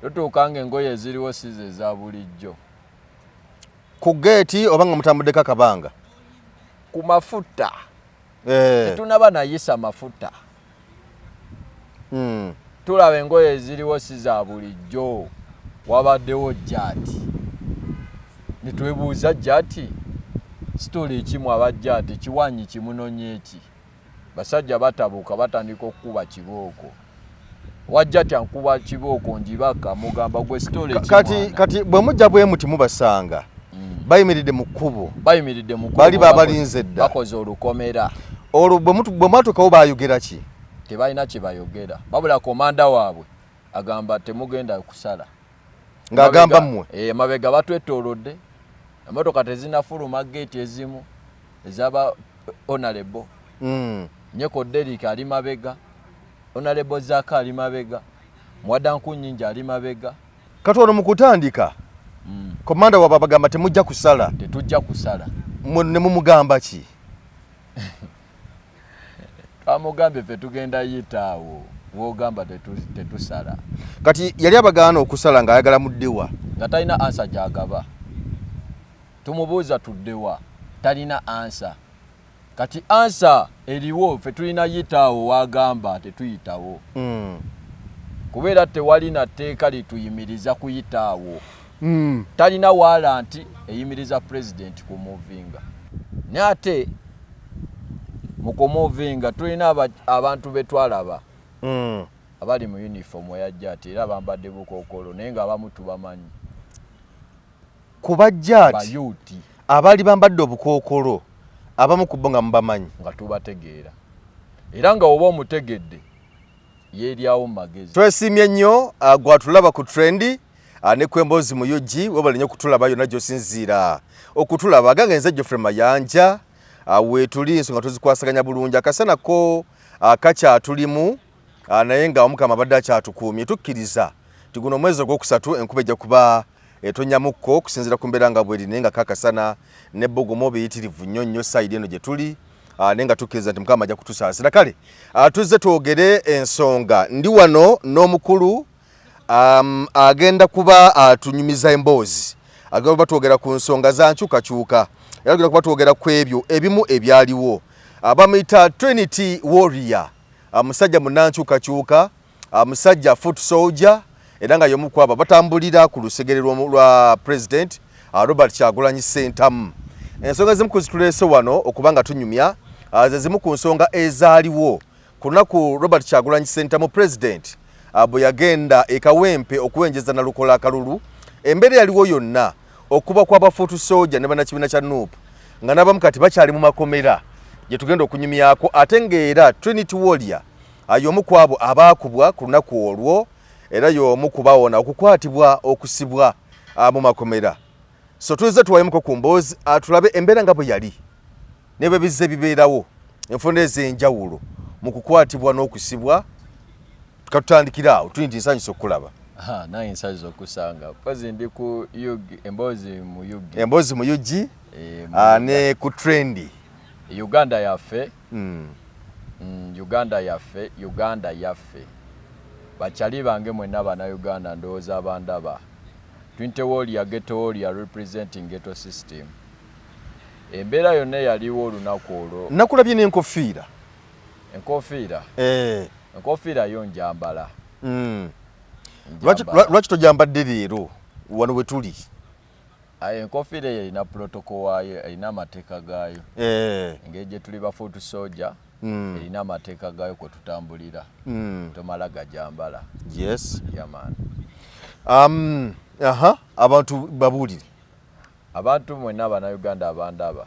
tutuuka engoye eziriwo size za bulijjo ku geeti oba nga mutambuddeko akabanga ku mafuta tetunaba nayisa mafuta tulaba engoye eziriwo si za bulijjo wabaddewo jjaati netwebuuza jjaati sitole ekimu abajjaati kiwanyi kimunonye eki basajja batabuuka batandika okukuba kibooko wajjaati ankuba kibooko njibaka mugamba gwe sitole ekimu kati bwe mujja bwe muti mubasanga bayimiridde mu kkubo bali babalinze dda bakoze olukomera olwo bwe mwatuukawo bayogera ki tebalina kye bayogera wabula komanda waabwe agamba temugenda kusala ng'agamba mmwe mabega batwetoolodde emmotoka tezinafuluma geeti ezimu ezaba honorable Nyeko Derrick ali mabega honorable Zaka ali mabega Mwadanku Nyingi ali mabega kati ono mu kutandika komanda waabwe bagamba temujja kusala tetujja kusala ne mumugamba ki twamugambe ffe tugenda yitaawo wogamba tetusala kati yali abagaana okusala ng'ayagala muddewa nga talina ansa gyagaba tumubuuza tuddewa talina ansa kati ansa eriwo ffe tulina yitaawo wagamba tetuyitawo kubeera tewali na tteeka lituyimiriza kuyitaawo talina waalanti eyimiriza pulezidenti kumuvinga naye ate mu kumuvinga tulina abantu betwalaba abali mu uniform eya jjaati era bambadde bukookolo naye ng'abamu tubamanyi ku bajjaati bayuuti abaali bambadde obukookolo abamu ku bo nga mubamanyi nga tubategeera era nga oba omutegedde yeeryawo mu magezi twesiimye nnyo gwatulaba ku trendi ne kwemboozi mu UG webale nnyo kutulaba yonna gy'osinziira okutulaba gange nze Geoffrey Mayanja weetuli ensonga tuzikwasaganya bulungi akasana ko kakyatulimu naye nga Omukama abadde akyatukuumye tukkiriza ti guno omwezi ogwokusatu enkuba ejja kuba etonyamukko okusinziira ku mbeera nga bweri naye nga kakasana n'ebbogomo biyitirivu nnyo nnyo sayidi eno gye tuli naye nga tukkiriza nti Mukama ajja kutusaasira kale tuzze twogere ensonga ndi wano n'omukulu agenda kuba atunyumiza emboozi agenda kuba twogera ku nsonga za nkyukakyuka era agenda kuba twogera ku ebyo ebimu ebyaliwo bamuyita Trinity Warrior musajja munnankyukakyuka musajja foot soldier era nga y'omu ku abo batambulira ku lusegere lwa President Robert Kyagulanyi Ssentamu ensonga zimu kuzituleese wano okuba nga tunyumya ze zimu ku nsonga ezaaliwo ku lunaku Robert Kyagulanyi Ssentamu President bwe yagenda e Kawempe okuwenjeza na lukola akalulu embeera yaliwo yonna okuba kw'abafuutu soja ne bannakibiina kya NUP nga n'abamu kati bakyali mu makomera gye tugenda okunyumyako ate ng'era Trinity Warrior y'omu ku abo abaakubwa ku lunaku olwo era y'omu ku bawona okukwatibwa okusibwa mu makomera so tuzze tuwayemuko ku mboozi tulabe embeera nga bwe yali ne bwe bizze bibeerawo enfunda ez'enjawulo mu kukwatibwa n'okusibwa tukatutandikira awo Trinity nsanyusa okukulaba naye nsanyusa okusanga pozi ndi ku emboozi mu UG ne ku trendi Uganda yaffe Uganda yaffe bakyali bange mwenna bannayuganda ndowooza abandaba Trinity Warrior ghetto warrior representing ghetto system embeera yonna yaliwo olunaku olwo nakulabye n'enkofiira enkofiira yo njambala lwaki tojambadde leero wano we tuli enkofiira eyo erina protocol waayo erina amateeka gaayo engeri gye tuli bafuutu soja erina amateeka gaayo kwe tutambulira tomala gajambala yes yaman abantu babuulire abantu mwenna abannayuganda abandaba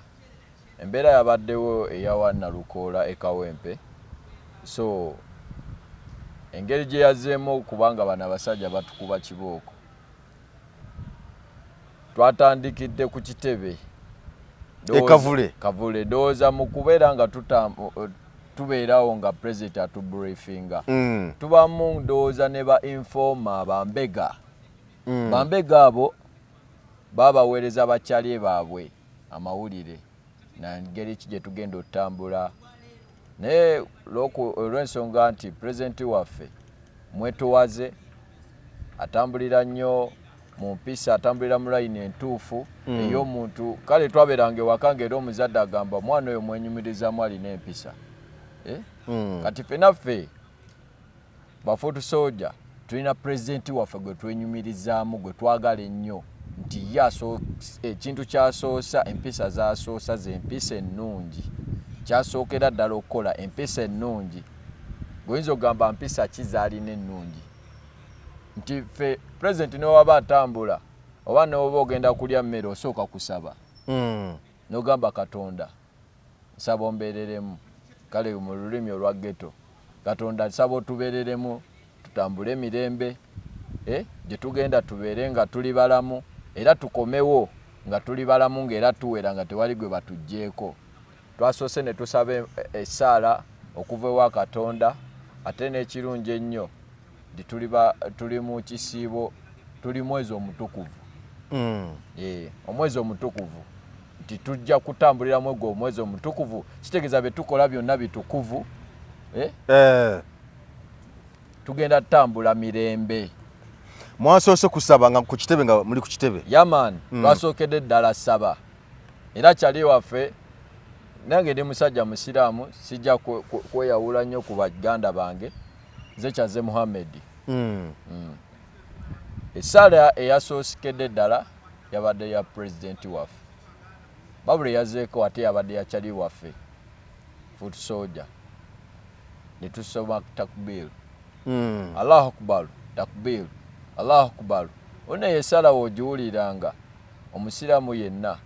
embeera yabaddewo eyawa Nalukoola e Kawempe so engeri gye yazzeemu kubanga bano abasajja batukuba kibooko twatandikidde ku kitebe kavule ndowooza mu kubeera nga tubeerawo nga president atubriefinga tubamu ndowooza ne ba informa bambega abo babaweereza bakyalye baabwe amawulire na ngeri ki gye tugenda otambula naye olw'ensonga nti pulezidenti waffe mwetowaze atambulira nnyo mu mpisa, atambulira mu line entuufu ey'omuntu. Kale twabeerange wakange era omuzadde agamba omwana oyo mwenyumirizamu alina empisa. Kati ffenaffe bafuutu soja tulina pulezidenti waffe gwe twenyumirizaamu, gwe twagala ennyo nti ye ekintu kyasoosa, empisa zasoosa z'empisa ennungi, kyasookera ddala okukola empisa ennungi. Goyinza okugamba mpisa ki zaalina ennungi, nti ffe pulezidenti newaba atambula oba newoba ogenda kulya mmere osooka kusaba nogamba Katonda nsaba ombeereremu. Kale mu lulimi olwa ghetto, Katonda nsaba otubeereremu tutambule emirembe, gye tugenda tubeere nga tuli balamu era tukomewo nga tuli balamu ng'era tuwera nga tewali gwe batuggyeko. Twasoose ne tusaba essaala okuva ewa Katonda. Ate n'ekirungi ennyo nti tuli mu kisiibo, tuli mwezi omutukuvu. Omwezi omutukuvu nti tujja kutambuliramu gwe omwezi omutukuvu, kitegeeza bye tukola byonna bitukuvu. Tugenda tutambula mirembe. Mwasoose kusaba nga ku kitebe, nga muli ku kitebe? Yaman, twasookedde ddala saba. Era kyali waffe, nange ndi musajja musiraamu, sijja kweyawula nnyo ku baganda bange, nze Kyaze Muhammad. Essaala eyasoosekedde ddala yabadde ya pulezidenti waffe. Babula yazeeko ate yabadde yakyali waffe fuutu soja. Ne tusoma takbir. Allahu akbar, takbir, Allahu akbar. Ona yessaala w'ogiwuliranga omusiraamu yenna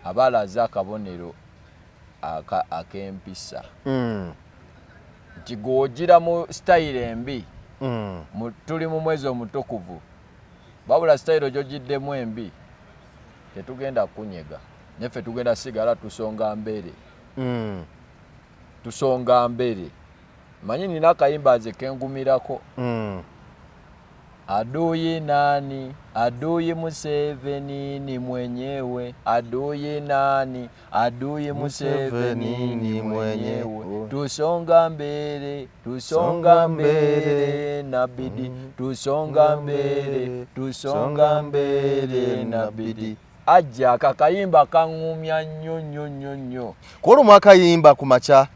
aba alaze akabonero ak'empisa. Nti gw'ogira mu sitayiro embi, tuli mu mwezi omutukuvu, babula sitayiro gy'ogiddemu embi tetugenda kunyega, neffe tugenda sigala tusonga mbere. Tusonga mbere. Manyi nina akayimba nze kengumirako. Adui nani? Adui Museveni ni mwenyewe. Adui nani? Adui Museveni ni mwenyewe. Tusonga mbele, tusonga mbele nabidi, tusonga mbele, tusonga mbele nabidi. Ajja akakayimba kangumya nnyo nnyo nnyo nnyo. Kwa olwo mwakayimba ku makya?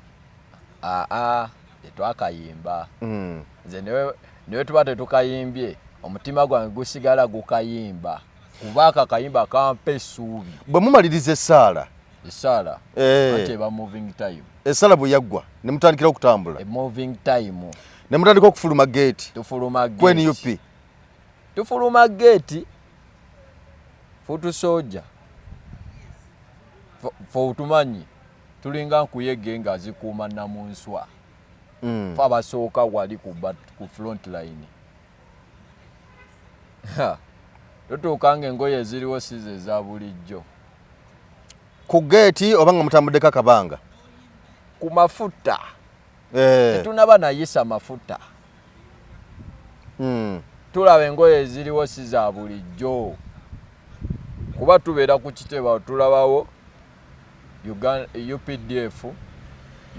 Tetwakayimba. Nze newe tuba tetukayimbye omutima gwange gusigala gukayimba kuba akakayimba kampa essuubi. Bwe mumaliriza essaala? Essaala ate eba moving time. Essaala bwe yaggwa ne mutandikira okutambula? Moving time. Ne mutandika okufuluma geeti? Tufuluma geeti. Kweni UP? Tufuluma geeti. Fuutu soja. Fo tumanyi tulinga nkuyege nga zikuuma namunswa. Fa abasooka wali ku front line. Tutuukanga engoye eziriwo size eza bulijjo. Ku geeti oba nga mutambuddeko akabanga? Ku mafuta. Tetunaba nayisa mafuta. Tulaba engoye eziriwo si za bulijjo. Kuba tubeera ku kitebe tulabawo UPDF,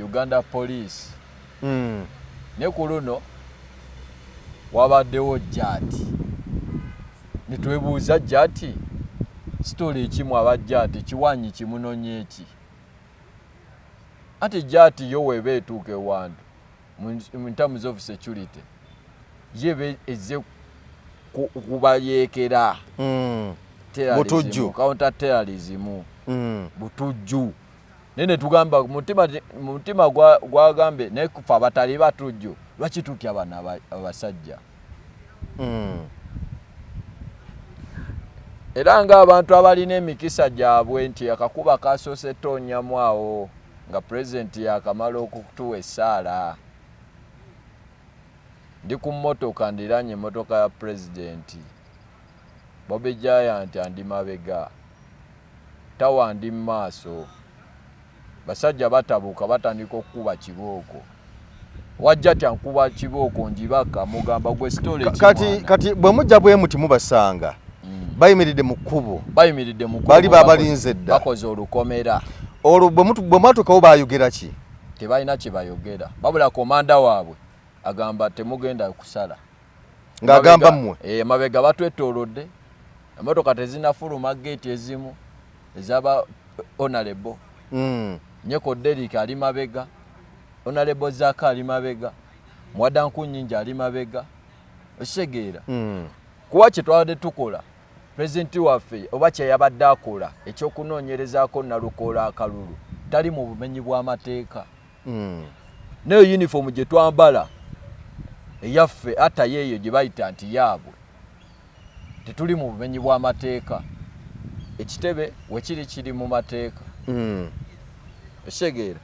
Uganda Police. Ne ku luno wabaddewo jaati. Ne twebuuza jaati sitoli ekimu abajjaati kiwanyi kimunonye eki. Ate jaati yo weeba etuuka ewantu in terms of security yebe eze kubayeekera butujju, counter terrorism, butujju. Nene tugamba mutima gwagambe naye kufa abatali batujju lwaki tutya bana abasajja. Era nga abantu abalina emikisa gyabwe nti akakuba kasoose tonyamu awo nga pulezidenti yakamala okutuwa essaala. Ndi ku mmotoka ndiranye emmotoka ya pulezidenti. Bobi Giant andi mabega. Tawa ndi maaso. Basajja batabuka batandika okukuba kibooko. Wajja tyankuba kibooko njibaka mugamba gwe story kimwana. Kati bwe mujja bwe muti mubasanga. Bayimiridde mu kkubo. Bayimiridde mu kkubo. Bali babalinze dda. Bakoze olukomera. Olwo bwe mwatukawo bayogera ki? Tebalina kye bayogera. Babula komanda waabwe agamba temugenda kusala. ng'agamba mmwe mabega batwetoolodde emmotoka tezinafuluma gate ezimu ezaba honorable Nyeko Derrick ali mabega, honorable Zaka ali mabega, Mwadanku Nyingi ali mabega. Osegeera kuba kye twabadde tukola pulezidenti waffe oba kye yabadde akola ekyokunoonyerezaako Nalukoola akalulu tali mu bumenyi bw'amateeka. Neyo uniform gye twambala eyaffe ata yeeyo gye bayita nti yaabwe tetuli mu bumenyi bw'amateeka. Ekitebe we kiri mu mateeka. Osegeera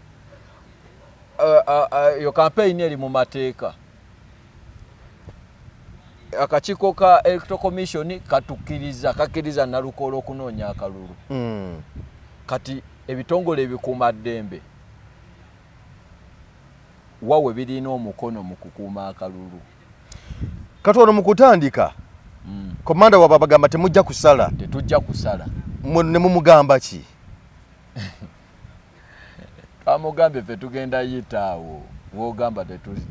yo campaign eri mu mateeka. Akakiiko ka Electoral Commission kakiriza Nalukoola okunoonya akalulu. Kati ebitongole ebikuuma ddembe wawe birina omukono mu kukuuma akalulu. Katono mu kutandika komanda wa babagamba temujja kusala. Tetujja kusala. Ne mumugamba ki? Amugambe ffe tugenda yitaawo. Wogamba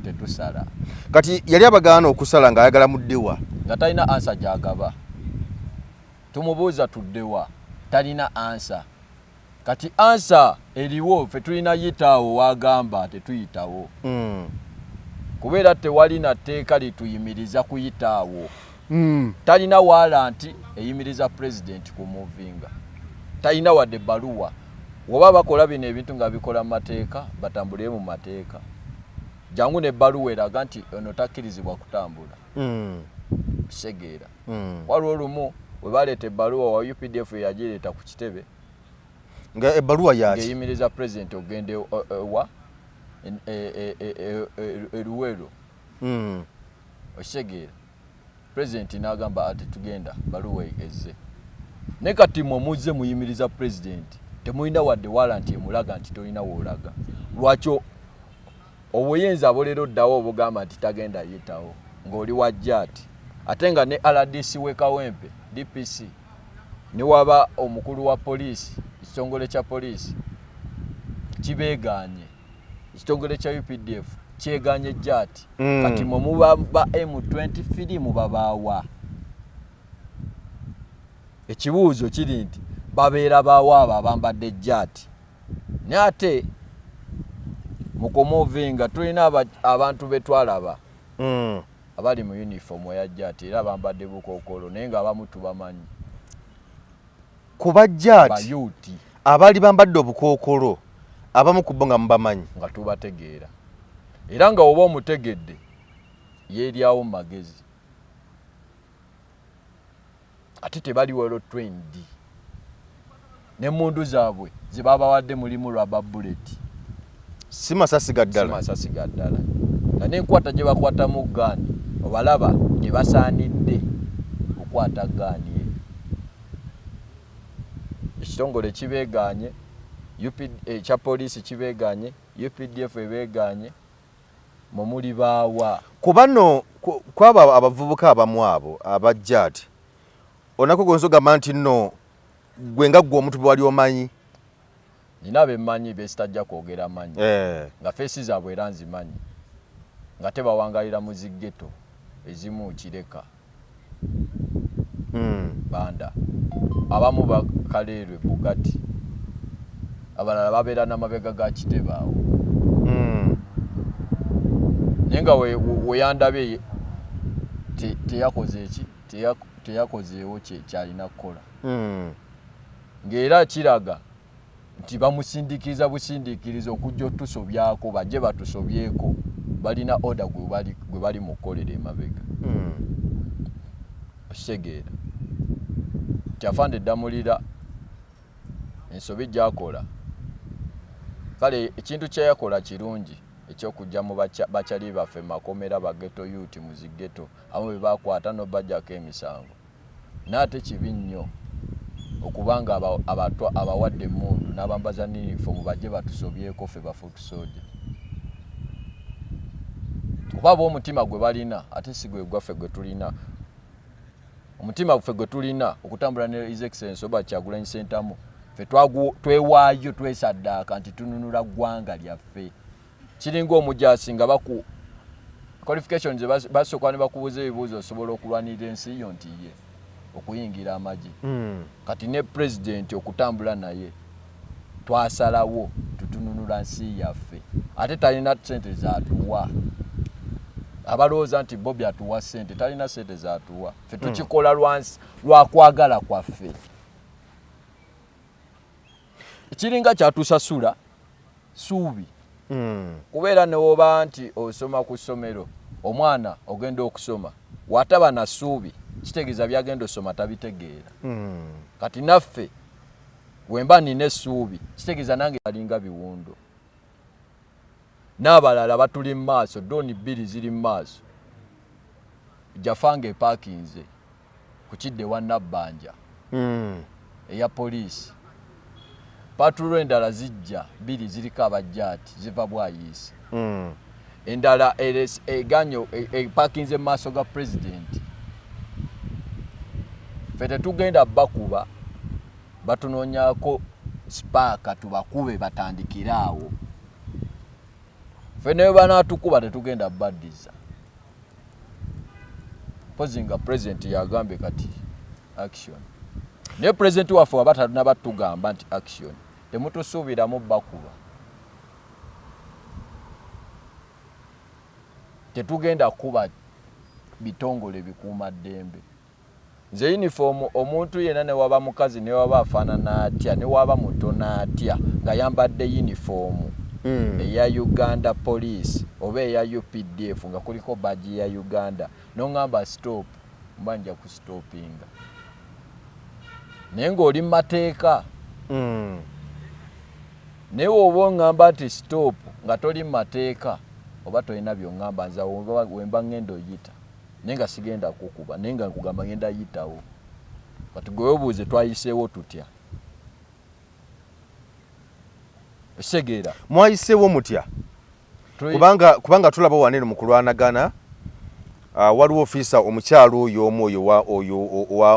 tetusala. Kati yali abagaana okusala ng'ayagala muddewa. Nga talina ansa gy'agaba. Tumubuuza tuddewa. Talina ansa. Kati ansa eriwo ffe tulina yitaawo wagamba tetuyitawo. Kubeera tewali na tteeka lituyimiriza kuyitaawo. Talina waalanti eyimiriza president kumuvinga. Talina wadde baluwa. Woba bakola bino ebintu nga bikola mu mateeka batambulire mu mateeka. Jangu ne baluwa eraga nti ono takkirizibwa kutambula. Segeera. Waliwo olumu we baleeta ebbaluwa wa UPDF yagireeta ku kitebe. Nga ebbaluwa yaki? Ng'eyimiriza president ogende wa Luweero. Osegeera. President n'agamba ati tugenda baluwa ezze. Ne kati mmwe muzze muyimiriza president temulina wadde walanti emulaga nti tolina woolaga. Lwaki obuyinza bolero ddawo obugamba nti tagenda yitawo ng'oli wajja ati ate nga ne RDC we Kawempe DPC ne waba omukulu wa poliisi ekitongole kya poliisi kibeeganye ekitongole kya UPDF kyeganye jati kati mmwe muba M23 mubabaawa. Ekibuuzo kiri nti babeera baawa abo abambadde jati ne ate mukomovinga tulina abantu betwalaba abali mu uniform ya jati era bambadde bukookolo naye nga abamu tubamanyi kuba jati bayuti abali bambadde obukookolo abamu kubbo nga mubamanyi nga tubategeera era nga oba omutegedde yeeryawo mu magezi ate tebaliwo twendi n'emmundu zaabwe ze babawadde mulimu lwa bullet si masasi gaddala. Masasi gaddala. Na n'enkwata gye bakwata mu ggaani obalaba gye basaanidde okukwata ggaani. Ekitongole kibeeganye ekya poliisi kibeeganye UPDF ebeeganye mumuli baawa. Kuba nno kwaba abavubuka abamu abo abajja ati onako gonzogamba nti nno gwe nga ggwe omuntu bwe wali omanyi. Nina bemmanyi besitajja kwogera manyi nga feesi zaabwe era nzimanyi nga tebawangalira mu ziggeto ezimu kireka banda abamu bakaleerwe Bugatti abalala babeera n'amabega ga kitebaawo naye nga weyandabye teyakoze eki teyakozeewo kyalina kukola ng'era kiraga nti bamusindiikiriza busindiikiriza okujja otusobyako bajje batusobyeko balina order gwe bali mu kukolera emabega. Osegeera kyafande Damulira ensobi gy'akola kale ekintu kyeyakola kirungi ekyokujja mu bakyali baffe makomera ba ghetto youth mu ziggeto abo be bakwata n'obajjako emisango n'ate kibi nnyo okubanga abawadde emmundu n'abambaza uniform bajje batusobyeko ffe bafuutu soja kuba omutima gwe balina ate si gwe gwaffe gwe tulina. Omutima gwe gwe tulina okutambula ne His Excellency oba Kyagulanyi Ssentamu ffe twewaayo twesaddaaka nti tununula ggwanga lyaffe. Kiringa omujaasi nga qualifications basooka ne bakubuuza ebibuuzo osobola okulwanirira ensi yo nti ye okuyingira amagi kati ne president okutambula naye twasalawo tutununula nsi yaffe ate talina sente zaatuwa abalowooza nti Bobby atuwa sente talina sente zaatuwa ffe tukikola lwakwagala kwaffe ekiringa kyatusasula suubi kubeera ne woba nti osoma ku ssomero omwana ogenda okusoma wataba na suubi kitegeeza byagenda osoma tabitegeera kati naffe wemba nina essuubi kitegeeza nange alinga biwundo n'abalala batuli mu maaso dooni bbiri ziri mu maaso jafange epakinze ku kidde wa Nabbanja eya poliisi patulo endala zijja bbiri ziriko abajjaati ziva bwayiisi endala eganyo epakinze mu maaso ga pulezidenti ffe tetugenda bakuba batunoonyako sipaaka tubakube batandikire awo ffe naye banaatukuba tetugenda baddiza pozi nga pulezidenti yagambye kati action naye pulezidenti waffe waba talina batugamba nti action temutusuubiramu bakuba tetugenda kuba bitongole bikuuma ddembe nze uniform omuntu yenna ne waba mukazi ne waba afaanana atya ne waba mutono atya nga yambadde uniform eya Uganda Police oba eya UPDF nga kuliko badge ya Uganda n'ongamba stop mbanja ku stoppinga naye ng'oli mu mateeka naye oba ngamba nti stop nga toli mu mateeka oba tolina byongamba nza wemba ngendo oyita naye nga sigenda kukuba naye nga nkugamba ngenda yitawo kati gwe obuuze twayiseewo tutya Segera mwayiseewo mutya kubanga tulaba wanene mu kulwanagana waliwo ofisa omukyalo oyo omwoyo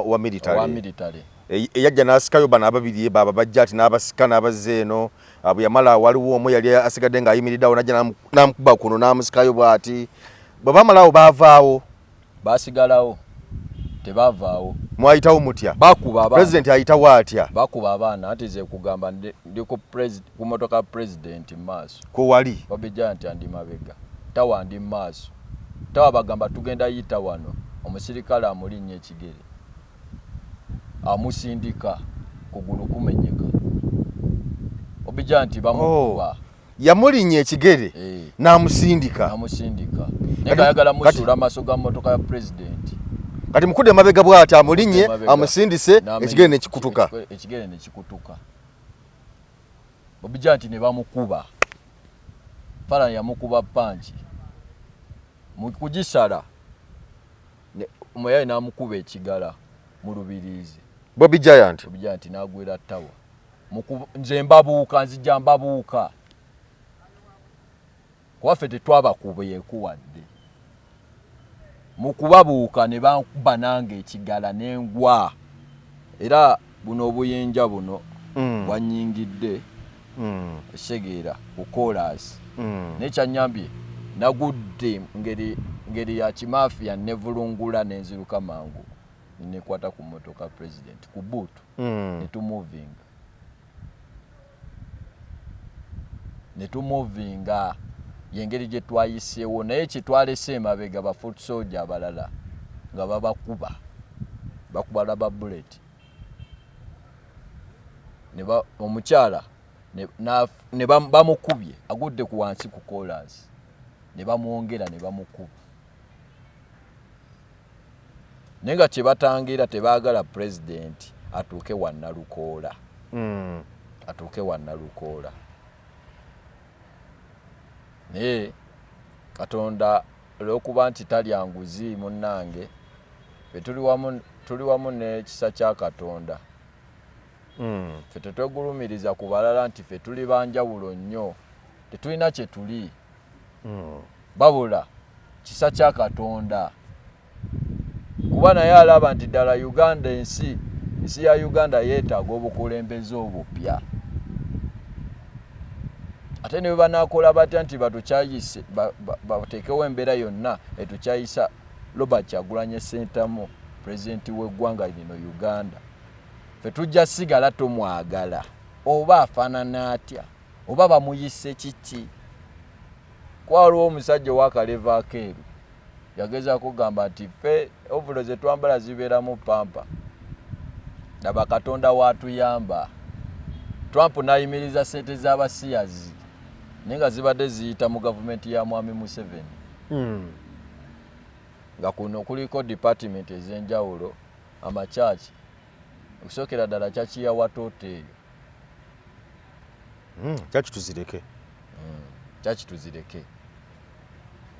wa military eyajja n'asikayo bano ababiri baba bajja ati n'abasika n'abazze eno bwe yamala waliwo omu yali asigadde ng'ayimiriddeawo najja n'amukuba kuno n'amusikayo bw'ati bwe bamalawo baavaawo baasigalawo tebavaawo mwayitawo mutya bakuba abaana president ayitawo atya bakuba abaana ati ze kugamba ndi ku motoka president maaso ko wali babijja nti andi mabega tawa ndi maaso tawa bagamba tugenda yita wano omusirikale amulinnya ekigere amusindika kugulu kumenyeka obijja nti bamukuba yamulinnya ekigere n'amusindika nenga ayagala musuula amaaso ga motoka ya president kati mukudde mabega bw'ati amulinnye amusindise ekigere nekikutuka obijja nti ne bamukuba fala yamukuba panchi mukugisala omuyayi n'amukuba ekigala mu lubiriizi Bobby Giant n'agwera ttawa nze mbabuuka nzijja mbabuuka kuwaffe tetwabakuba yekuwadde mu kubabuuka ne bankuba nange ekigala n'engwa era buno obuyinja buno bwanyingidde esegeera ku kolas nekyanyambye nagudde ngeri ya kimafiya nevulungula nenzirukka mangu nekwata ku motoka president ku buutu netumuvinga yengeri gye twayiseewo naye kyetwalese emabega ba foot soldier abalala nga babakuba laba bullet omukyala ne bamukubye agudde ku wansi ku kolas ne bamwongera ne bamukuba naye nga kyebatangira tebaagala president atuuke wannalukoola naye Katonda olw'okuba nti talya nguzi munnange ffe tuli wamu n'ekisa kya Katonda ffe tetwegulumiriza ku balala nti ffe tuli banjawulo nnyo tetulina kye tuli babula kisa kya Katonda kuba naye alaba nti ddala Uganda ensi ya Uganda yeetaaga obukulembeze obupya ate ne banakola batya nti batukyayise bateekewo embeera yonna etukyayisa Robert Kyagulanyi Ssentamu pulezidenti w'eggwanga lino Uganda fe tujja sigala tumwagala oba afaanana atya oba bamuyise kiki kwaliwo omusajja owakaleva akeeru yageza kugamba nti ffe ovulo ze twambala zibeeramu pampa laba Katonda waatuyamba Trump n'ayimiriza ssente z'abasiyazi naye nga zibadde ziyita mu gavumenti ya Mwami Museveni nga kuno kuliko department ez'enjawulo amachachi okusookera ddala chachi ya Watoto eyo chachi tuzireke chachi tuzireke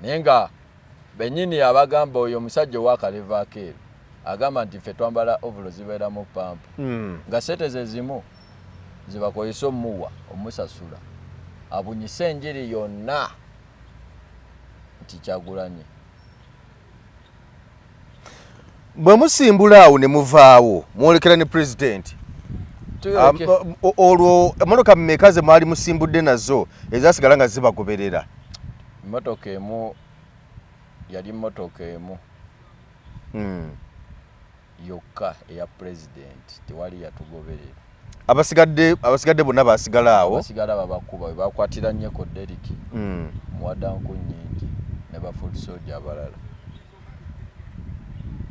naye nga bennyini abagamba oyo omusajja owakaleva akeeru agamba nti ffe twambala ovulo zibeeramu pampa nga ssente ze zimu zibakozesa omuwa omusasula abunyise enjiri yonna nti Kyagulanyi bwe musimbula awo ne muvaawo mwolekera ne president olwo emmotoka mmeka ze mwali musimbudde nazo ezasigala nga zibagoberera emmotoka emu yali mmotoka emu yokka eya president tewali yatugoberera abasigadde bonna basigala awo basigala babakuba bakwatira nnyeko Deriki muwadanku nnyingi ne bafoot soldier abalala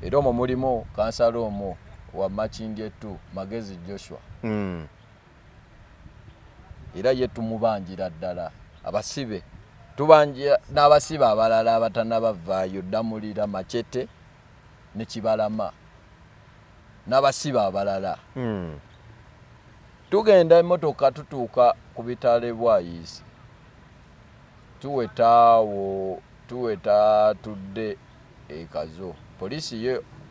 era omwo mulimu kansala omwo wa Makindye 2 Magezi Joshua era ye tumubanjira ddala abasibe tubanjira n'abasibe abalala abatanabavaayo Damulira Machete ne Kibalama n'abasibe abalala tugenda emmotoka tutuuka ku bitale Bwayisi tuweta tudde ekazo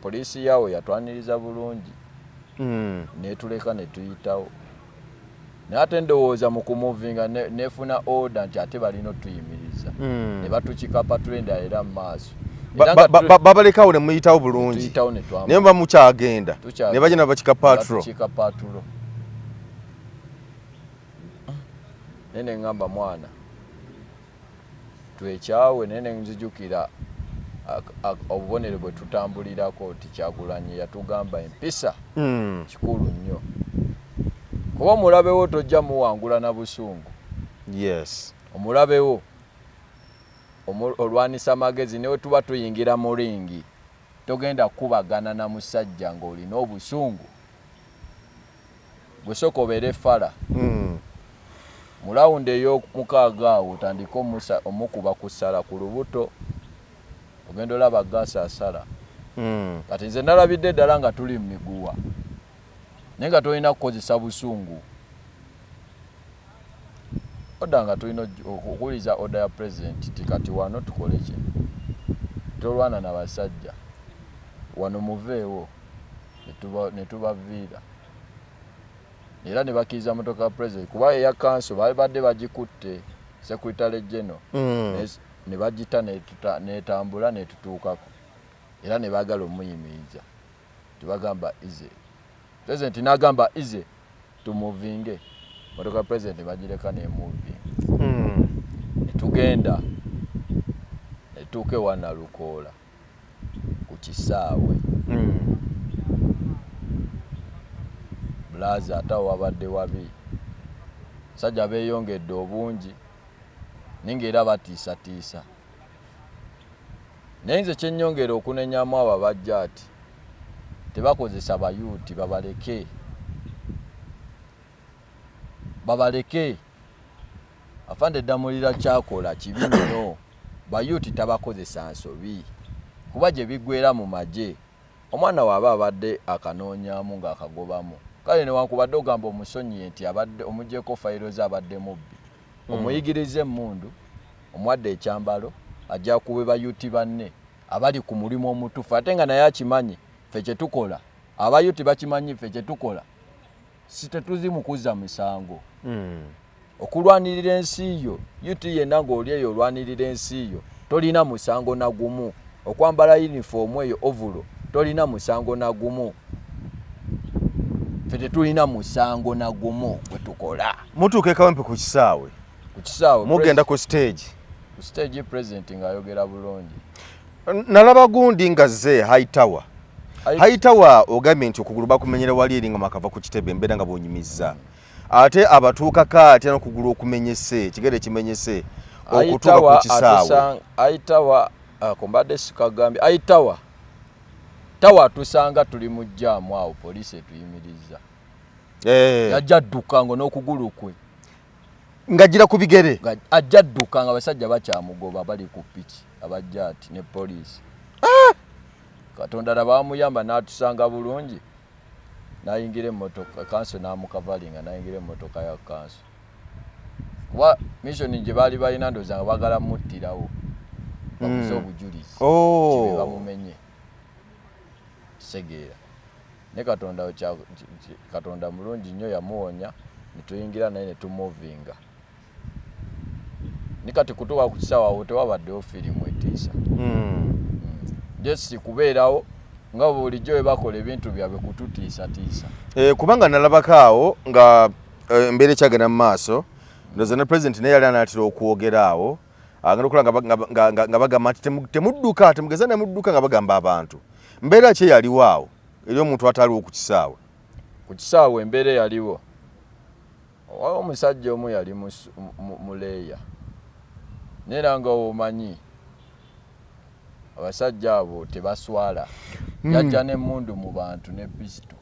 polisi yawo yatwaniriza bulungi netuleka netuyitawo naye ate ndowooza mu kumuvinga nefuna order nti ate balina otuyimiriza ne batukika patulenda era mu maaso babalekawo ne muyitawo bulungi naye muba mukyagenda ne bajja nabakika patro nene ngamba mwana twekyawe nene nzijukira obubonero bwe tutambulirako ti Kyagulanyi yatugamba empisa kikulu nnyo kuba omulabewo tojja muwangula na busungu omulabewo olwanisa amagezi newe tuba tuyingira mu ringi togenda kubagana na musajja ng'olina obusungu gwesooka obeere fala mu lawundi ey'omukaaga awo otandika omukuba kusala ku lubuto ogenda olaba gaasi asala kati nze nalabidde ddala nga tuli mu miguwa naye nga tolina kukozesa busungu oda nga tulina okuwuliza oda ya pulezidenti ti kati wano tukole ki tolwana na basajja wano muveewo ne tubaviira era ne bakkiriza motoka ya pulezidenti kuba eya kanso badde bagikutte Secretary General ne bagita netambula netutuukako era ne baagala omuyimiriza tubagamba ize pulezidenti n'agamba ize tumuvinge motoka pulezidenti bagireka nemuvinga netugenda netuuke wana Lukoola ku kisaawe Blaza atawo wabadde wabi sajja beeyongedde obungi ninga era batiisatiisa naye nze kyennyongera okunenyamu abo abajja ati tebakozesa bayuuti babaleke afande Damulira kyakola kibi nnyo bayuuti tabakozesa nsobi kuba gye bigwera mu magye omwana waaba abadde akanoonyaamu ng'akagobamu kale newankubadde ogamba omusonyiye nti abadde omugyeko fayiro ze abadde mubbi omuyigirize emmundu omwadde ekyambalo ajja kuwe bayuuti banne abali ku mulimu omutuufu ate nga naye akimanyi ffe kye tukola abayuuti bakimanyi ffe kye tukola si tetuzimukuza misango okulwanirira ensi yo yuti yenna ng'oli eyo olwanirira ensi yo tolina musango na gumu okwambala yunifoomu eyo ovulo tolina musango na gumu ffe tetulina musango na gumu gwe tukola mutuuka ekawempe ku kisaawe ku kisaawe mugenda ku stage president ng'ayogera bulungi. Nalaba gundi nga ze High Tower ogambye nti okugulu bakumenyera wali eri ngoma kava ku kitebe embeera nga bwonyumizza. Ate abatuukako ate n'okugulu okumenyese kigere kimenyese okutuuka ku kisaawe. High Tower kombadde sikagambye High Tower tusanga tuli mu jjaamu awo poliisi etuyimirizza. Yajja ddukanga n'okugulu kwe ng'ajjira ku bigere ajja ddukanga abasajja bakyamugoba bali ku piki abajjaati ne poliisi. Katonda bamuyamba n'atusanga bulungi n'ayingira emmotoka kanso n'amukavalinga n'ayingira emmotoka ya kanso. Kuba mission gye baali balina ndowooza nga baagala muttirawo bakuze obujulizi kibe bamumenye segeera ne Katonda mulungi nnyo yamuwonya ne tuyingira naye ne tumuvinga. Ni kati kutuuka ku kisaawe awo tewabaddewo firimu etiisa. Just kubeerawo nga bulijjo bwe bakola ebintu byabwe kututiisatiisa. Kubanga nalabako awo nga embeera ekyagenda mu maaso ndowooza ne president naye yali anaatira okwogera awo agenda okola nga bagamba nti temudduka temugeza ne mudduka nga bagamba abantu. Mbeera ki eyaliwo awo eri omuntu ataliwo ku kisaawe? Ku kisaawe embeera eyaliwo waliwo omusajja omu yali muleeya neera nga omanyi abasajja abo tebaswala. Yajja n'emmundu mu bantu ne pisito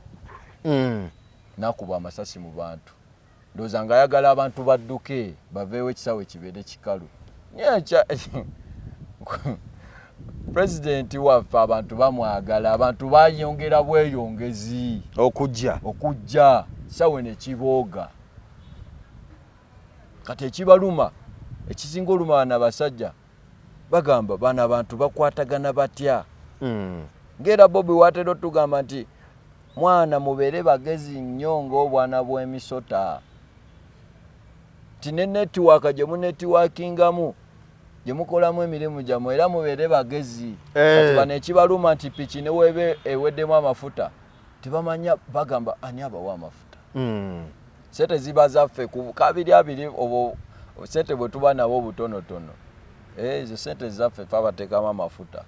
nakuba amasasi mu bantu ndowooza nga ayagala abantu badduke baveewo ekisaawe kibeere kikalu. President waffe abantu bamwagala, abantu bayongera bweyongezi okujja sawe ne kibooga. Kati ekibaluma ekisinga oluma bano abasajja bagamba bano abantu bakwatagana batya. Ngera Bobi watera otugamba nti mwana mubeere bagezi nnyo ng'obwana bw'emisota. Ti ne netiwaaka gye munetiwaakingamu gye mukolamu emirimu gyammwe era mubeere bagezi. Kati bano ekibaluma nti piki ne weebe eweddemu amafuta tebamanya bagamba ani abawa amafuta. Sente ziba zaffe ku kabiri abiri obwo sente bwe tuba nabo butonotono. Ezo sente zaffe fe abateekamu amafuta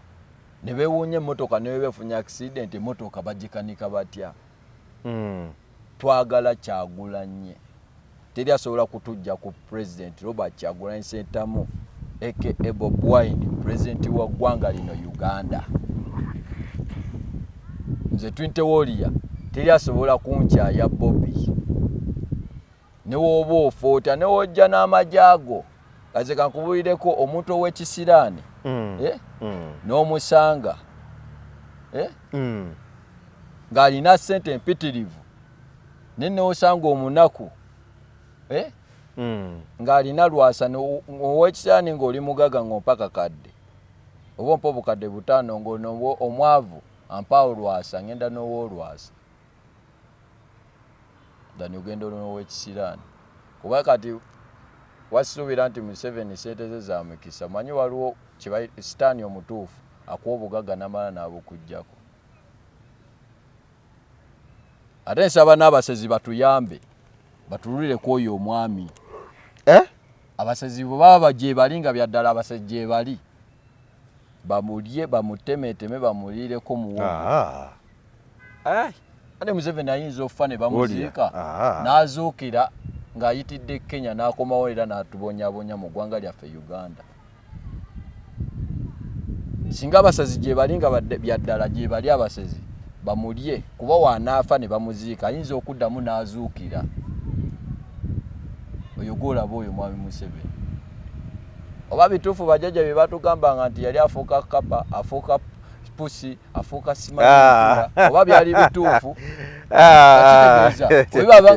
ne beewuunya emmotoka ne beefunya accident emmotoka bagikanika batya. Twagala Kyagulanyi teri asobola kutujja ku President Robert Kyagulanyi Ssentamu aka Bob Wine president wa ggwanga lino Uganda. Nze Twinte Warrior teri asobola kunkyaya Bobby ne woba ofoota ne wojja n'amajaago kaze kankubulireko omuntu ow'ekisiraani n'omusanga ng'alina ssente empitirivu ne n'osanga omunaku ng'alina lwasa ow'ekisiraani ng'oli mugaga ng'ompaka kadde oba ompa obukadde butaano ng'ono omwavu ampaawo lwasa ngenda n'owoolwasa dani ogenda n'ow'ekisiraani kuba kati wasuubira nti Museveni ssente ze za mukisa manyi waliwo sitaani omutuufu akuwa obugagga n'amala n'abukuggyako. Ate nsaba n'abasezi batuyambe batululire ku oyo omwami. Abasezi bwe baba gye bali nga byaddala abasezi gye bali bamulye bamutemeteme bamuliireko muwogo. Ate Museveni ayinza okufa ne bamuziika n'azuukira ng'ayitidde Kenya n'akomawo era n'atubonyabonya mu ggwanga lyaffe Uganda. Singa abasezi gye bali nga byaddala gye bali abasezi bamulye kuba waanaafa ne bamuziika ayinza okuddamu n'azuukira. Oyo gw'olaba oyo mwami Museveni. Oba bituufu bajjajja bye batugambanga nti yali afuuka kapa afuuka pusi afuuka simanyi oba byali bituufu.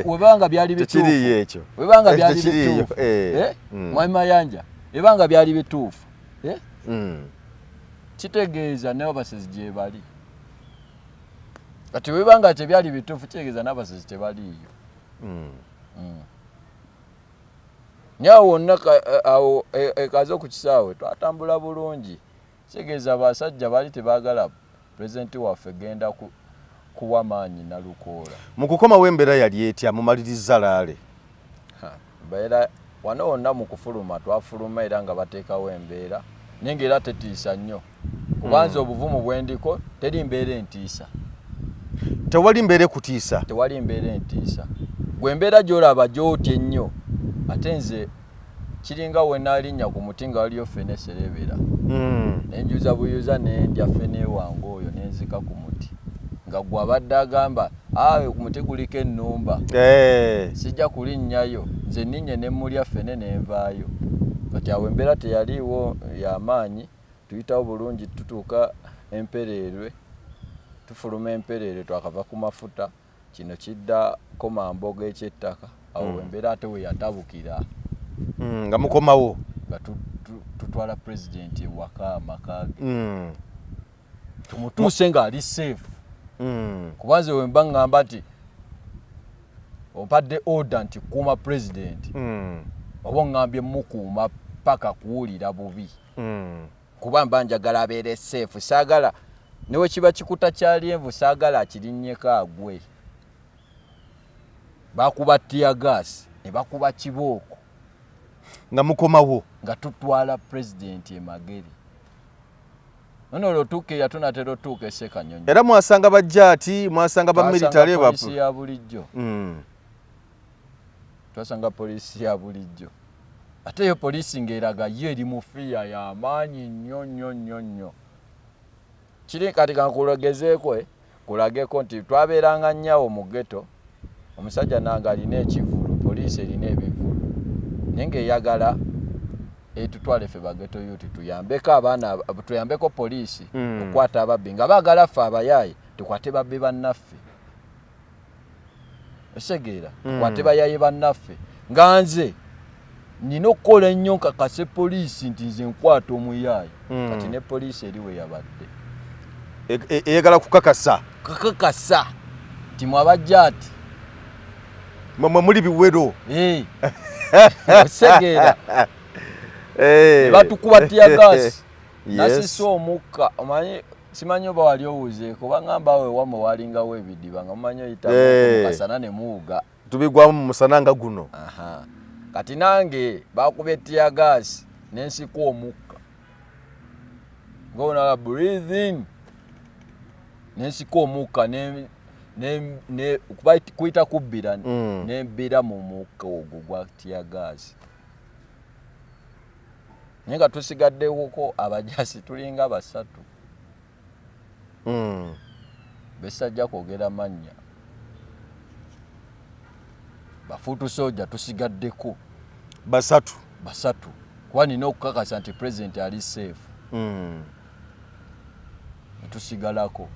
Webanga byali bituufu webanga byali bituufu mwami Mayanja webanga byali bituufu kitegeeza n'abasezi gye bali. Kati webanga tebyali bituufu kitegeeza n'abasezi tebaliiyo. Nyawo wonna awo ekaze ku kisaawe twatambula bulungi kitegeeza abasajja bali tebaagala pulezidenti waffe genda kuwa maanyi Nalukoola. Mu kukomawo embeera yali etya mumaliriza laale? Mbeera wano wonna mu kufuluma twafuluma era nga bateekawo embeera naye ng'era tetiisa nnyo kubanza obuvumu bwendiko teri mbeera entiisa tewali mbeera ekutiisa tewali mbeera entiisa gwe embeera gy'olaba gy'otya ennyo ate nze kiringa we naalinnya ku muti nga waliyo ffene serebera nenjuza buyuza nendya ffene wange oyo nenzika ku muti nga gwe abadde agamba awe ku muti guliko ennumba sijja kulinnyayo nze ninye ne mulya ffene nenvaayo kati awo embeera teyaliiwo y'amaanyi tuyitawo bulungi tutuuka empereerwe tufuluma empereere twakava ku mafuta kino kiddako mambogo ekyettaka awo embeera ate we yatabukira nga mukomawo nga tutwala pulezidenti ewaka amakage tumutuuse ng'ali safe kubanze we mba ŋŋamba nti ompadde order nti kuuma pulezidenti oba oŋŋambye mukuuma paka kuwulira bubi kuba mba njagala abeere safe saagala newe kiba kikuta kyali envu saagala akirinnyeko agwe bakuba tiyagaasi ne bakuba kibooko nga mukomawo nga tutwala pulezidenti emagere nono lotuuka eyatunatera otuuka esekanyonyi era mwasanga bajjaati mwasanga bamilitale polisi ya bulijjo twasanga polisi ya bulijjo ate yo polisi ng'eraga yo eri mu fiya y'amaanyi nnyo nnyo nnyo nnyo kiri kati kankulogezeeko kulageko nti twabeeranga nnyawo mu ghetto omusajja nange alina ekivulu polisi erina ebivulu naye ng'eyagala tutwale ffe bageto yuti tuyambeko abaana tuyambeko polisi okukwata ababbi nga baagala ffe abayaaye tukwate babbi bannaffe osegeera tukwate bayaaye bannaffe nga nze nina okukola ennyo nkakase polisi nti nze nkwata omuyaaye kati ne polisi eri we yabadde eyagala kakakasa nti mwabajjaati mwe muli biwero osegeera batukuba tiyagaasi nasisa omukka omanyi simanyi oba wali owuzeeko baŋŋamba awo ewammwe walingawo ebidiba nga mumanyi oyitamusana ne muwuga tubigwamu mu musana nga guno kati nange bakuba etiyagaasi nensika omukka ngaonala breathe in nensika omukka kuyita kubbira nembira mu mukka ogwo gwa tiyagaasi naye nga tusigaddewoko abajasi tulinga 3 besajja kwogera mannya bafuutu soja tusigaddeko 3 kuba nina okukakasa nti pulezidenti ali safe netusigalako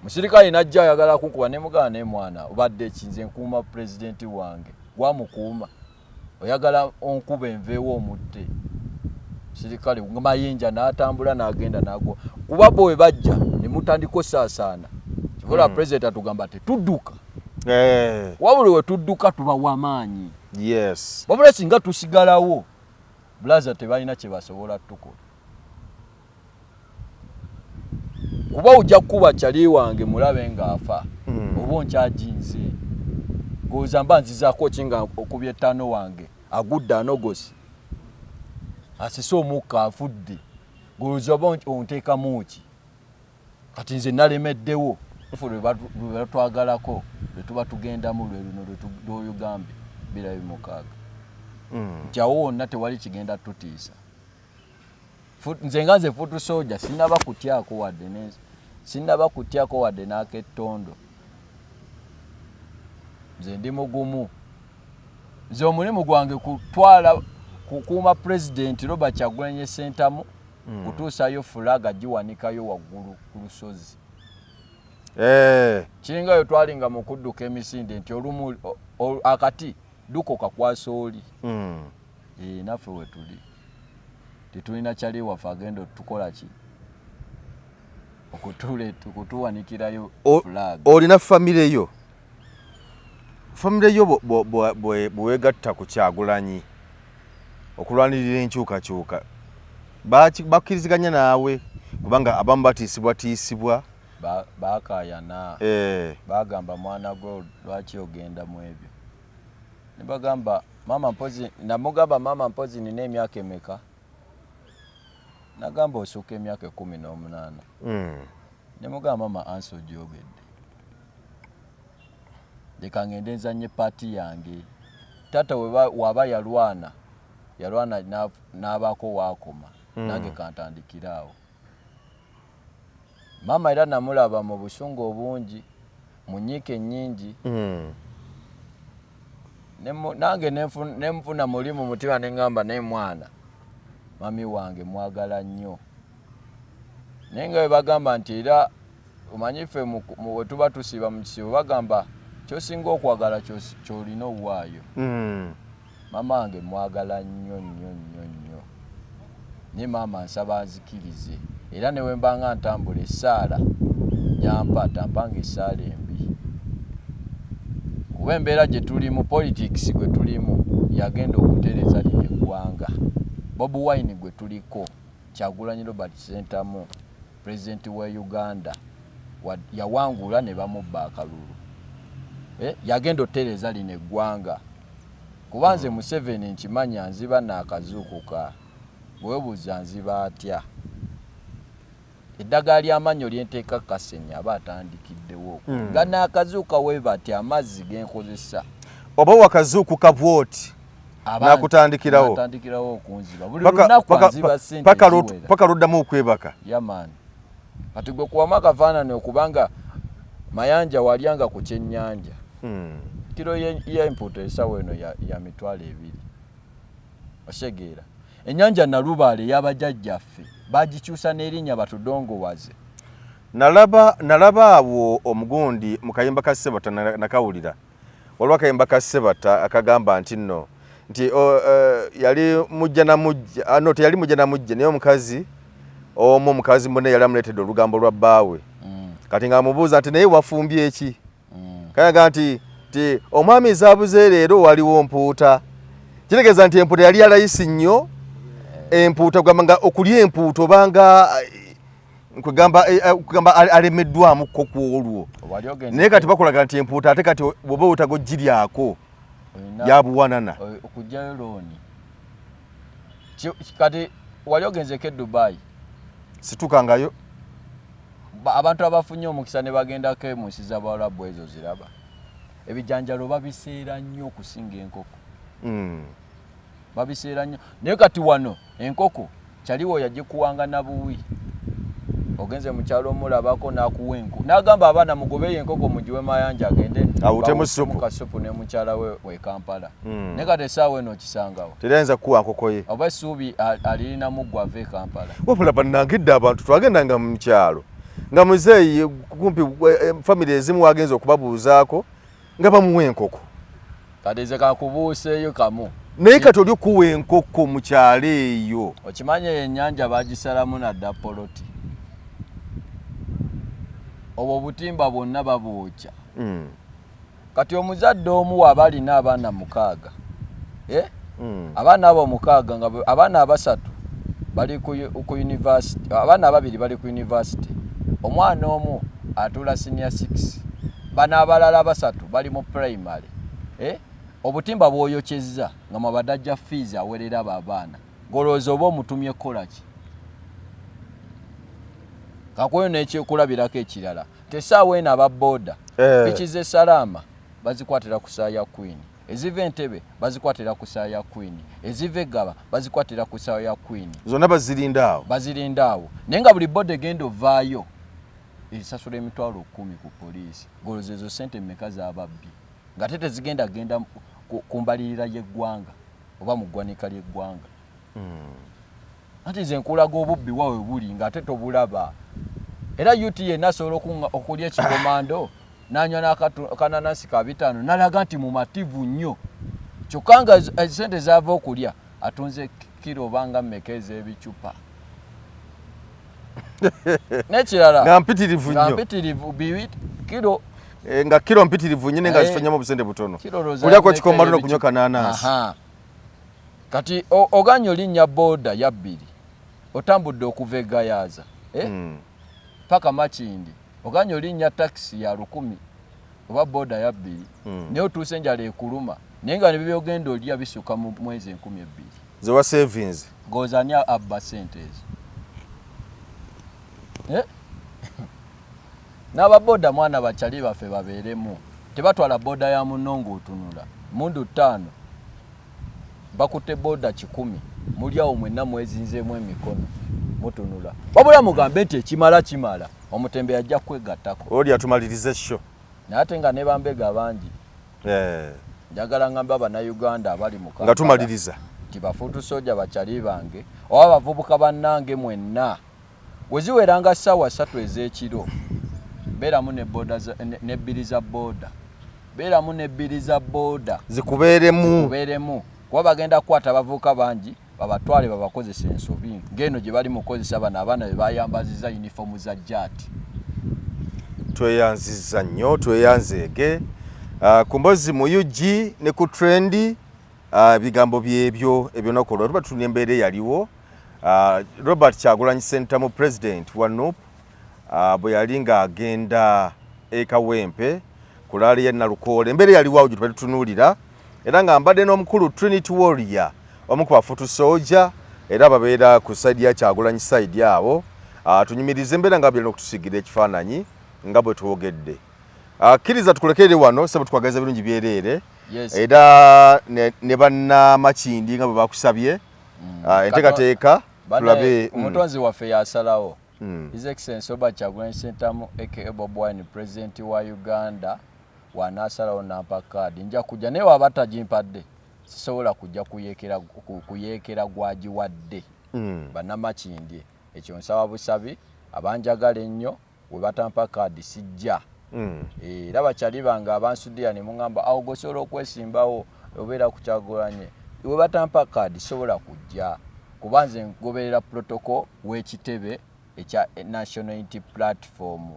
musirikale najja ayagala kukuba ne mugana ne mwana obadde ekinze nkuuma pulezidenti wange gwamukuuma oyagala onkuba enveewo omutte musirikale mayinja n'atambula n'agenda n'agwa kuba bo we bajja ne mutandika osaasaana kivula pulezidenti atugamba tetudduka wabuli we tudduka tubawa amaanyi wabula singa tusigalawo bulaza tebalina kye basobola tukola kuba ojja kukuba kyali wange mulabe ng'afa oba onkyajinze goza mba nzizaako kinga okubya ettaano wange agudde anogosi asise omukka afudde goza oba onteekamu ki kati nze nalemeddewo lwe batwagalako lwe tuba tugendamu lwe luno lw'ogambye 26 nti awo wonna tewali kigenda tutiisa nze nga nze fuutu soja sinaba kutyako wadde n'akettondo nze ndi mugumu nze omulimu gwange kutwala kukuuma pulezidenti Robert Kyagulanyi Ssentamu kutuusayo fulaga giwanikayo waggulu ku lusozi kiringayo twalinga mu kudduka emisinde nti olumu akati duko kakwasa oli naffe we tuli tetulina kyali waffe agenda tukola ki okutuwanikirayo fulaga olina famire yo bwewegatta ku Kyagulanyi okulwanirira enkyukakyuka bakkiriziganya naawe kubanga abamu batiisibwa bakayana bagamba mwana gwe lwaki ogenda mu ebyo ne bagamba Mama mpozi namugamba mama mpozi nina emyaka emeka. Nagamba osooka emyaka 18. Ne mugamba mama Anso gyogedde. Leka ngende nzanye party yange. Tata waba yalwana n'abaako waakoma. Nange kantandikiraawo. Mama era namulaba mu busungu obungi, mu nyiike nnyingi. Nange nenfuna mulimu mutima neŋŋamba ne mwana. Mami wange mwagala nnyo. Naye nga bwe bagamba nti era omanyi ffe we tuba tusiba mu kisibo bagamba ky'osinga okwagala ky'olina owaayo. Mama wange mwagala nnyo nnyo nnyo nnyo. Ne mama nsaba nzikirize. Era ne we mbanga ntambula essaala nyampa tampanga essaala embi. Kuba embeera gye tuli mu politics gwe tulimu yagenda okutereeza lino eggwanga. Bobi Wine gwe tuliko Kyagulanyi Robert Ssentamu President wa Uganda yawangula ne bamubba akalulu. Yagenda otereeza lino eggwanga. Kuba nze Museveni nkimanya nziba n'akazuukuka. Bwebuuza nziba atya. Eddagala ly'amannyo lyenteeka Kasenya aba atandikiddewo. Nga n'akazuuka we bati amazzi genkozesa. Oba wakazuukuka bwoti nakutandikirawo. Natandikirawo okunziba. Buli lunaku anziba ssente paka luddamu okwebaka. Yaman. Kati gwe kuwamu akafaananyi okubanga Mayanja walyanga ku kyennyanja. Kiro y'empuuta esawo eno ya 200. Osegeera. Ennyanja Nalubaale y'abajjajjaffe bagikyusa n'erinnya batudongowaze. Nalaba awo omugundi mu kayimba ka Ssebata nakawulira. Waliwo akayimba ka Ssebata akagamba nti nno nti yali mujja na mujja teyali mujja na mujja naye omukazi omukazi munne yali amuleetedde olugambo lwa bbaawe. Kati ng'amubuuza nti naye wafumbye eki? Kayaga nti omwami zaabuze leero waliwo mpuuta. Kitegeeza nti empuuta yali yalayisi nnyo. Empuuta kugamba okulya empuuta obanga kugamba alemeddwamu ko kwolwo. Naye kati bakulaga nti empuuta ate kati bw'oba otagogiryako yabuwanana. Okugyayo looni. Kati wali ogenzeko e Dubai. Situkangayo. Abantu abafunye omukisa ne bagendako mu nsi z'Abawarabu ezo ziraba. Ebijanjalo babiseera nnyo okusinga enkoko. Babiseera nnyo. Naye kati wano enkoko kyaliwo yagikuwanga na buwi. Ogenze mu kyalo omulabako n'akuwa enku. N'agamba abaana mugobeyo enkoko mugiwe Mayanja agende awutemu supu. Kasupu ne mukyala we Kampala. Naye kati essaawa eno okisangawo. Terayinza kuwa nkoko ye. Oba essuubi alirina muggwa ave e Kampala. Wabula bannangidde abantu twagendanga mu kyalo nga muzeeyi kumpi family ezimu wagenza okubabuuzaako nga bamuwa enkoko. Kati ze kakubuuseeyo kamu. Naye kati oli okuwa enkoko mu kyalo eyo. Okimanye ennyanja bagisalamu nadda poloti. Obwo obutimba bwonna babwokya. Kati omuzadde omu waaba alina abaana 6. Abaana abo 6 nga abaana abasatu bali ku university. Abaana ababiri bali ku university. Omwana omu atula senior 6. Bana abalala abasatu bali mu primary. Obutimba bwoyokyezza nga mabadajja fees awerera abaana. Ngolooza oba omutumye kolaki. Kakweyo n'ekyekulabirako ekirala. Tesaawa eno ababooda. Bikize Salama bazikwatira ku Saaya Queen. Eziva Entebbe bazikwatira ku Saaya Queen. Eziva Egaba bazikwatira ku Saaya Queen. Zonna bazirindaawo. Bazirindaawo. Naye nga buli boda egenda ovaayo esasula emitwalo 10 ku poliisi. Ngolooza ezo ssente mmeka z'ababbi. Nga tete zigenda ku mbalirira y'eggwanga oba mu ggwanika ly'eggwanga. Anti nze nkulaga obubbi waawe buli nga ate tobulaba. Era UT yenna asobola okulya ekikomando n'anywa n'akananasi ka 5 n'alaga nti mumativu nnyo. Kyokka nga ssente z'ava okulya atunze kiro obanga mmeka ez'ebicupa. N'ekirala nga mpitirivu nnyo. Nga mpitirivu kiro nga kiro mpitirivu nyine nga zifanyamu obusente butono. Kulyako ekikomando n'okunywa kananasi. Kati oganya olinnya booda ya 2 otambudde okuva e Gayaza. Paka Makindi. Oganya olinnya taxi ya 10 oba booda ya 2 naye otuuse enjala ekuluma Nenga ne byogenda olya bisuka mu mwezi 12 zewa savings gozanya abba sentes n'ababoda mwana bachali bafe babeeremu tebatwala boda ya munongo otunula mundu 5 bakute boda 10 mulyawo mwenna mwezinzeemu emikono mutunula wabula mugambe nti ekimala omutembe ajja kwegattako oli atumalirize sho naate nga ne bambega bangi njagala ngamba bannayuganda abali mu nga tumaliriza nti bafuutu soja bachali bange oba bavubuka bannange mwenna weziweranga ssaawa 3 ez'ekiro beeramu n'ebbiri za booda zikubeeremu kuba bagenda kukwata abavubuka bangi babatwale babakozesa ensobi ng'eno gye bali mukozesa bano abaana be bayambaziza yunifoomu za jaati. Tweyanziza nnyo tweyanzeege ku mbozi mu UG ne ku trendi bigambo byebyo ebyonaku olwo tuba tulina embeera eyaliwo Robert Kyagulanyi Ssentamu president wa NUP bwe yali ng'agenda Kawempe ku laali ya Nalukoole embeera eyaliwo awo gye tuba tutunuulira era nga mbadde n'omukulu Trinity Warrior omu ku bafuutu soja era babeera ku side ya Kyagulanyi side awo tunyumirize embeera nga byalina okutusigira ekifaananyi nga bwe twogedde. Kkiriza tukulekere wano sebo tukwagaliza birungi byereere era ne bannamakindi nga bwe bakusabye enteekateeka tulabe omutonzi waffe yasalawo His Excellency Robert Kyagulanyi Ssentamu aka Bobi Wine president wa Uganda wanasalawo nampa kaadi nja kujja naye waba tagimpadde sisobola kujja kuyeekera gwagiwadde bannamakindi ekyo nsaba busabi abanjagala ennyo we batampa kaadi sijja era bakyali bange abansuddira ne muŋŋamba awo gosobola okwesimbawo obeera ku Kyagulanyi we batampa kaadi sobola kujja kuba nze ngoberera protocol w'ekitebe ekya National Unity Platform.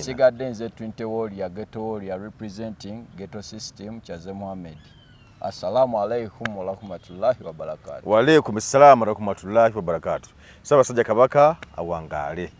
Sigadde nze 20 Warrior Ghetto Warrior representing Ghetto System Kyaze Mohammed. Assalamu alaikum wa rahmatullahi wa barakatuh. Wa alaikum assalamu wa rahmatullahi wa barakatuh. Ssaabasajja Kabaka awangaale.